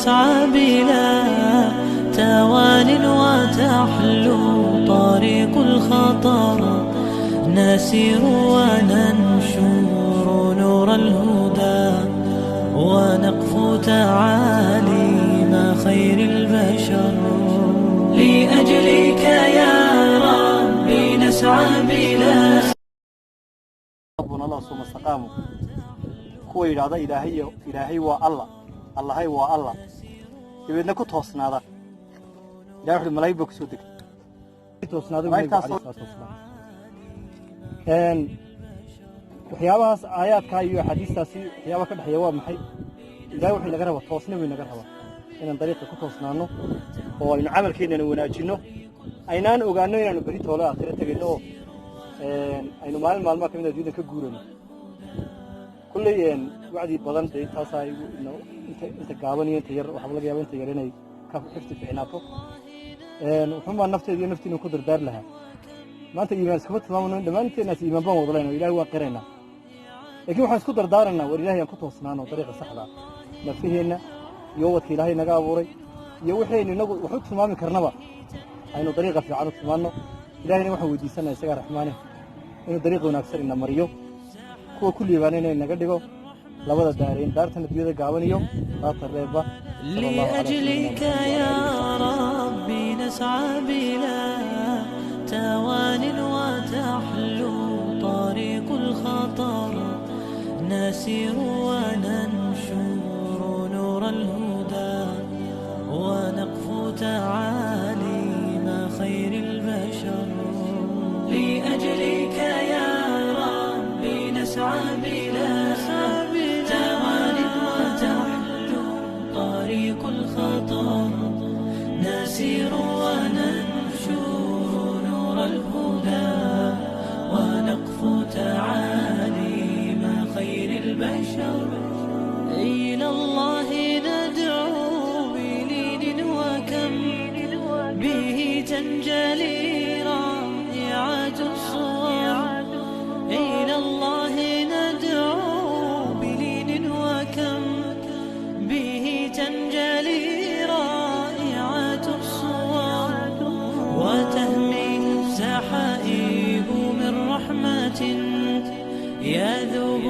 نسعى بلا توان وتحلو طريق الخطر نسير وننشر نور الهدى ونقفو تعاليم خير البشر لأجلك يا ربي نسعى بلا ربنا الله ثم استقاموا كوي يرادا إلهي والله الله هو الله يبدنا كتوسنا هذا يروح الملاك بكسودك توسنا هذا ما يتصل كان وحيابها آيات كايو حديث تاسي وحيابها كده حيوان محي إلهي وحي نجربه توسنا ونجربه إن طريقة كتوسنا إنه هو إن عمل كنا نوناجينه أينان وقالنا إنه بريت ولا آخرة تجينه أينو مال ما كنا جودنا كجورنا كل وعدي بدن تاساي إنه أنت قابني أنت ير وحبلك يا بنت يريني كيف حفت في عناته وهم النفط دي نفتي نقدر دار لها ما أنت إيمان سكبت تمامًا ما أنت ناس إيمان بام وضلنا إلهي واقرنا لكن وحنا سكدر دارنا والإلهي ينقطع صنعنا وطريقة صحراء ما فيهنا يوت إلهي نجابوري يوحي إنه وحط تمام كرنبا إنه طريقة في عرض ثمانه إلهي نوحي ودي سنة يسجى رحمانه إنه طريقه ونكسر إنه مريو هو كل يبانينا إنه قديقه لابد دارين دارتنا بيدا قابنيو لا تربى لأجلك يا ربي نسعى بلا توان وتحلو طريق الخطر نسير وننشر نور الهدى ونقفو تعاليم خير البشر لأجلك يا ربي نسعى بلا توان وتحلو طريق الخطر نسير وننشر نور الهدى ونقفو تعاليم خير البشر إلى الله ندعو بلين وكم به تنجلي رائعة الصور إلى الله ندعو بلين وكم به تنجلي رائعة الصور وتهمي السحائب من رحمة يذوب